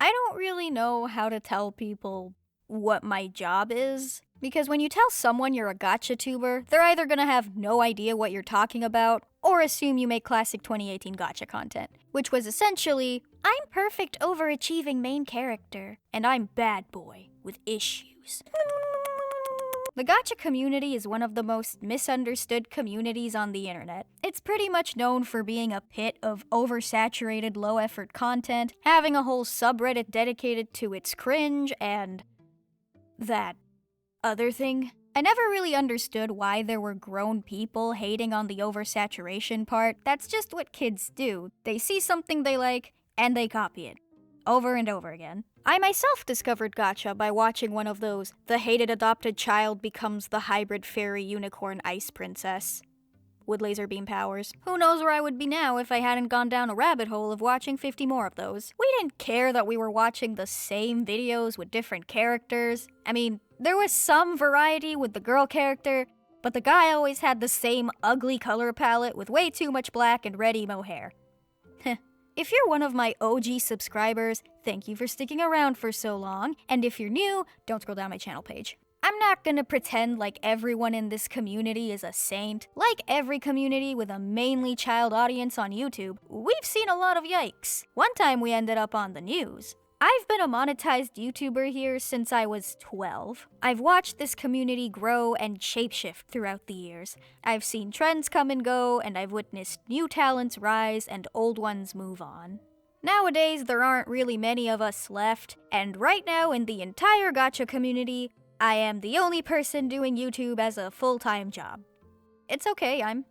I don't really know how to tell people what my job is, because when you tell someone you're a gacha tuber, they're either gonna have no idea what you're talking about, or assume you make classic 2018 gacha content, which was essentially, I'm perfect overachieving main character, and I'm bad boy with issues. The gacha community is one of the most misunderstood communities on the internet. It's pretty much known for being a pit of oversaturated low-effort content, having a whole subreddit dedicated to its cringe, and that other thing. I never really understood why there were grown people hating on the oversaturation part. That's just what kids do. They see something they like, and they copy it. Over and over again. I myself discovered gacha by watching one of those, the hated adopted child becomes the hybrid fairy unicorn ice princess with laser beam powers. Who knows where I would be now if I hadn't gone down a rabbit hole of watching 50 more of those. We didn't care that we were watching the same videos with different characters. I mean, there was some variety with the girl character, but the guy always had the same ugly color palette with way too much black and red emo hair. If you're one of my OG subscribers, thank you for sticking around for so long, and if you're new, don't scroll down my channel page. I'm not gonna pretend like everyone in this community is a saint. Like every community with a mainly child audience on YouTube, we've seen a lot of yikes. One time we ended up on the news. I've been a monetized YouTuber here since I was 12. I've watched this community grow and shapeshift throughout the years. I've seen trends come and go, and I've witnessed new talents rise and old ones move on. Nowadays, there aren't really many of us left, and right now in the entire gacha community, I am the only person doing YouTube as a full-time job. It's okay, I'm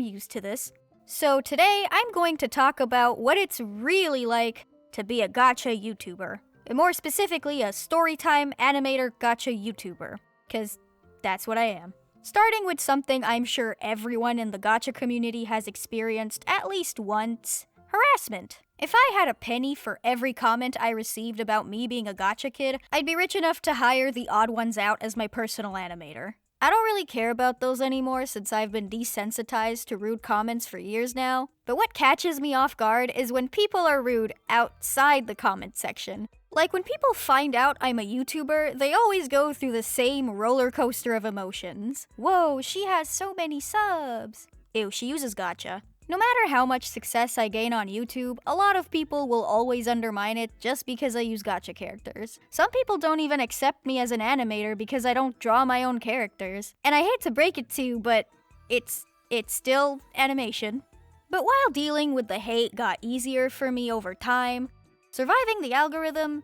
used to this. So today, I'm going to talk about what it's really like to be a gacha YouTuber. And more specifically, a Storytime animator gacha YouTuber. Cause that's what I am. Starting with something I'm sure everyone in the gacha community has experienced at least once. Harassment. If I had a penny for every comment I received about me being a gacha kid, I'd be rich enough to hire the odd ones out as my personal animator. I don't really care about those anymore since I've been desensitized to rude comments for years now, but what catches me off guard is when people are rude outside the comment section. Like when people find out I'm a YouTuber, they always go through the same roller coaster of emotions. Whoa, she has so many subs. Ew, she uses gacha. No matter how much success I gain on YouTube, a lot of people will always undermine it just because I use gacha characters. Some people don't even accept me as an animator because I don't draw my own characters. And I hate to break it to you, but it's still animation. But while dealing with the hate got easier for me over time, surviving the algorithm,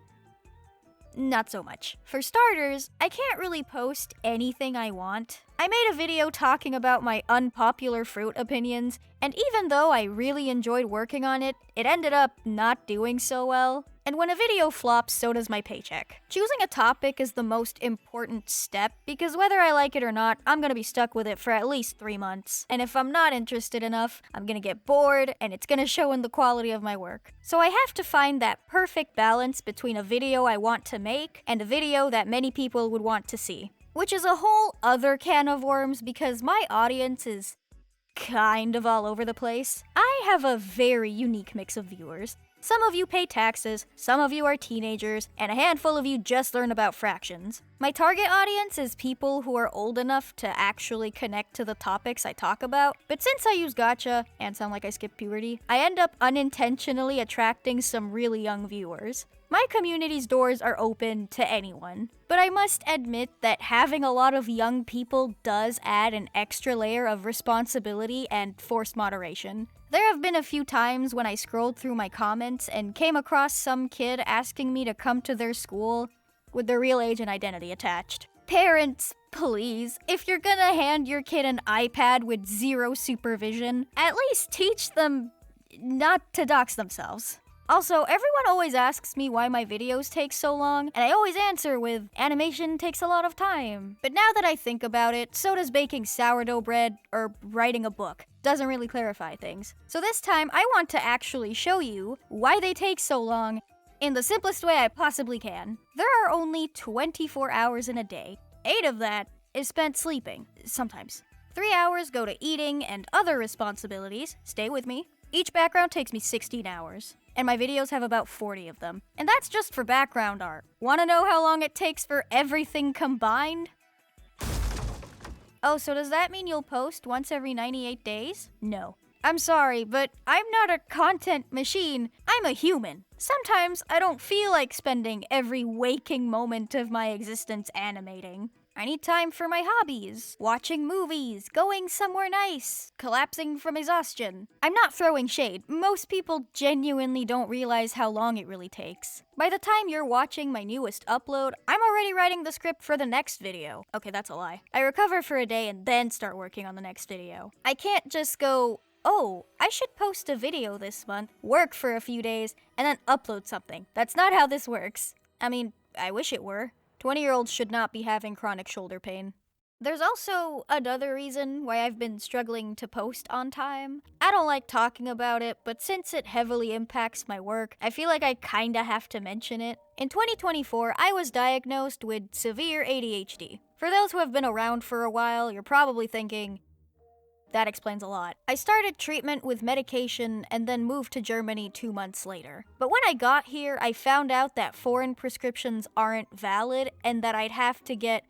not so much. For starters, I can't really post anything I want. I made a video talking about my unpopular fruit opinions, and even though I really enjoyed working on it, it ended up not doing so well. And when a video flops, so does my paycheck. Choosing a topic is the most important step, because whether I like it or not, I'm gonna be stuck with it for at least 3 months. And if I'm not interested enough, I'm gonna get bored, and it's gonna show in the quality of my work. So I have to find that perfect balance between a video I want to make and a video that many people would want to see. Which is a whole other can of worms because my audience is kind of all over the place. I have a very unique mix of viewers. Some of you pay taxes, some of you are teenagers, and a handful of you just learn about fractions. My target audience is people who are old enough to actually connect to the topics I talk about, but since I use gacha, and sound like I skipped puberty, I end up unintentionally attracting some really young viewers. My community's doors are open to anyone, but I must admit that having a lot of young people does add an extra layer of responsibility and forced moderation. There have been a few times when I scrolled through my comments and came across some kid asking me to come to their school with their real age and identity attached. Parents, please, if you're gonna hand your kid an iPad with zero supervision, at least teach them not to dox themselves. Also, everyone always asks me why my videos take so long, and I always answer with, animation takes a lot of time. But now that I think about it, so does baking sourdough bread or writing a book. Doesn't really clarify things. So this time, I want to actually show you why they take so long in the simplest way I possibly can. There are only 24 hours in a day. 8 of that is spent sleeping, sometimes. 3 hours go to eating and other responsibilities. Stay with me. Each background takes me 16 hours. and my videos have about 40 of them. And that's just for background art. Wanna know how long it takes for everything combined? Oh, so does that mean you'll post once every 98 days? No. I'm sorry, but I'm not a content machine. I'm a human. Sometimes I don't feel like spending every waking moment of my existence animating. I need time for my hobbies, watching movies, going somewhere nice, collapsing from exhaustion. I'm not throwing shade. Most people genuinely don't realize how long it really takes. By the time you're watching my newest upload, I'm already writing the script for the next video. Okay, that's a lie. I recover for a day and then start working on the next video. I can't just go, oh, I should post a video this month, work for a few days, and then upload something. That's not how this works. I mean, I wish it were. 20-year-olds should not be having chronic shoulder pain. There's also another reason why I've been struggling to post on time. I don't like talking about it, but since it heavily impacts my work, I feel like I kinda have to mention it. In 2024, I was diagnosed with severe ADHD. For those who have been around for a while, you're probably thinking, that explains a lot. I started treatment with medication and then moved to Germany 2 months later. But when I got here, I found out that foreign prescriptions aren't valid and that I'd have to get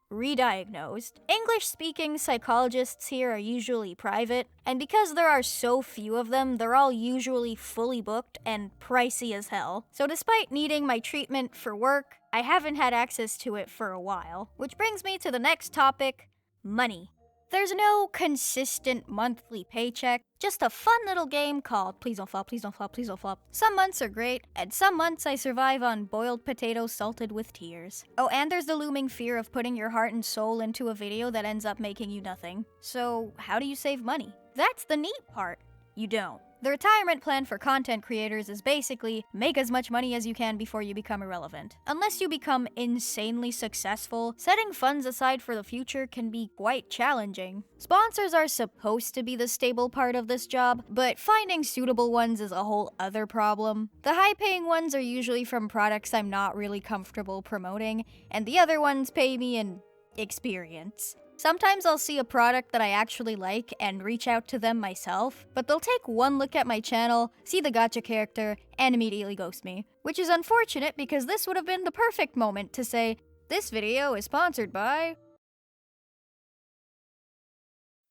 re-diagnosed. English-speaking psychologists here are usually private, and because there are so few of them, they're all usually fully booked and pricey as hell. So despite needing my treatment for work, I haven't had access to it for a while. Which brings me to the next topic, money. There's no consistent monthly paycheck, just a fun little game called please don't flop, please don't flop, please don't flop. Some months are great, and some months I survive on boiled potatoes salted with tears. Oh, and there's the looming fear of putting your heart and soul into a video that ends up making you nothing. So, how do you save money? That's the neat part. You don't. The retirement plan for content creators is basically make as much money as you can before you become irrelevant. Unless you become insanely successful, setting funds aside for the future can be quite challenging. Sponsors are supposed to be the stable part of this job, but finding suitable ones is a whole other problem. The high-paying ones are usually from products I'm not really comfortable promoting, and the other ones pay me in experience. Sometimes I'll see a product that I actually like and reach out to them myself, but they'll take one look at my channel, see the gacha character, and immediately ghost me. Which is unfortunate because this would have been the perfect moment to say, this video is sponsored by...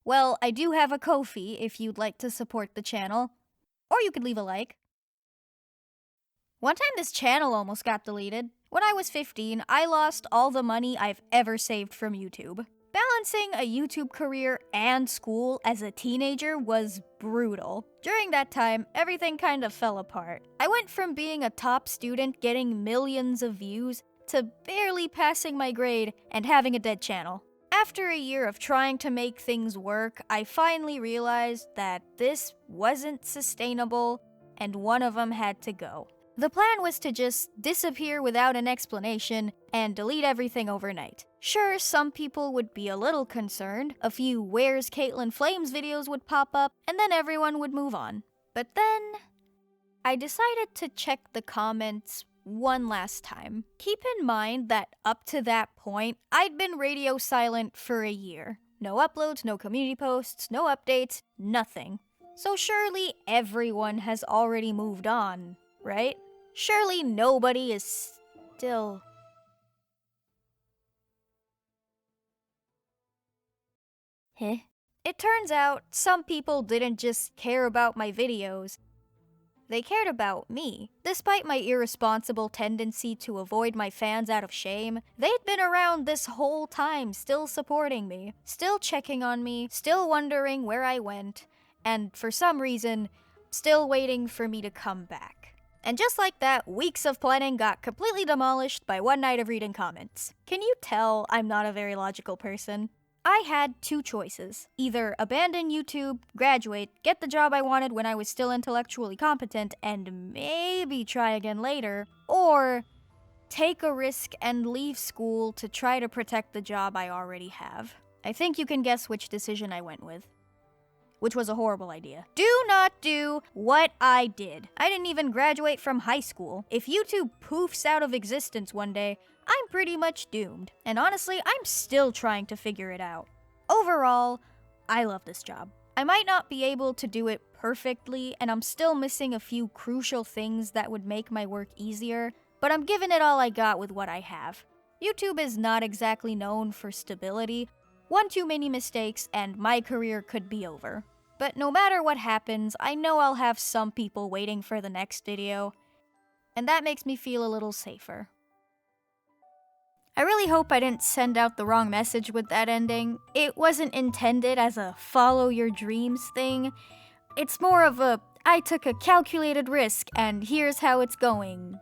Well, I do have a Ko-fi if you'd like to support the channel, or you could leave a like. One time this channel almost got deleted. When I was 15, I lost all the money I've ever saved from YouTube. Balancing a YouTube career and school as a teenager was brutal. During that time, everything kind of fell apart. I went from being a top student getting millions of views to barely passing my grade and having a dead channel. After a year of trying to make things work, I finally realized that this wasn't sustainable and one of them had to go. The plan was to just disappear without an explanation and delete everything overnight. Sure, some people would be a little concerned, a few Where's Kaitlyn Flames videos would pop up, and then everyone would move on. But then, I decided to check the comments one last time. Keep in mind that up to that point, I'd been radio silent for a year. No uploads, no community posts, no updates, nothing. So surely everyone has already moved on, right? Surely nobody is still... Huh? It turns out some people didn't just care about my videos, they cared about me. Despite my irresponsible tendency to avoid my fans out of shame, they'd been around this whole time still supporting me, still checking on me, still wondering where I went, and for some reason, still waiting for me to come back. And just like that, weeks of planning got completely demolished by one night of reading comments. Can you tell I'm not a very logical person? I had two choices. Either abandon YouTube, graduate, get the job I wanted when I was still intellectually competent, and maybe try again later, or take a risk and leave school to try to protect the job I already have. I think you can guess which decision I went with. Which was a horrible idea. Do not do what I did. I didn't even graduate from high school. If YouTube poofs out of existence one day, I'm pretty much doomed. And honestly, I'm still trying to figure it out. Overall, I love this job. I might not be able to do it perfectly, and I'm still missing a few crucial things that would make my work easier, but I'm giving it all I got with what I have. YouTube is not exactly known for stability. One too many mistakes and my career could be over. But no matter what happens, I know I'll have some people waiting for the next video, and that makes me feel a little safer. I really hope I didn't send out the wrong message with that ending. It wasn't intended as a follow your dreams thing. It's more of a I took a calculated risk and here's how it's going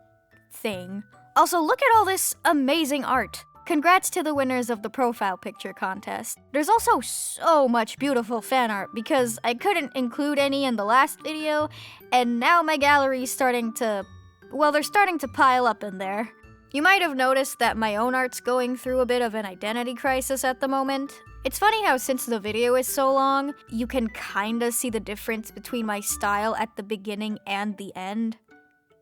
thing. Also, look at all this amazing art. Congrats to the winners of the profile picture contest. There's also so much beautiful fan art because I couldn't include any in the last video, and now my gallery's starting to, well, they're starting to pile up in there. You might have noticed that my own art's going through a bit of an identity crisis at the moment. It's funny how since the video is so long, you can kinda see the difference between my style at the beginning and the end.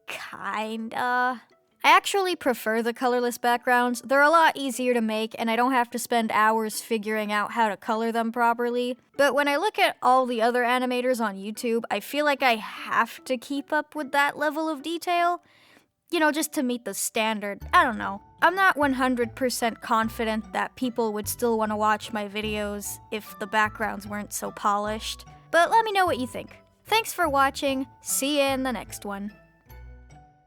Kinda. I actually prefer the colorless backgrounds. They're a lot easier to make and I don't have to spend hours figuring out how to color them properly. But when I look at all the other animators on YouTube, I feel like I have to keep up with that level of detail. You know, just to meet the standard. I don't know. I'm not 100% confident that people would still want to watch my videos if the backgrounds weren't so polished. But let me know what you think. Thanks for watching. See you in the next one.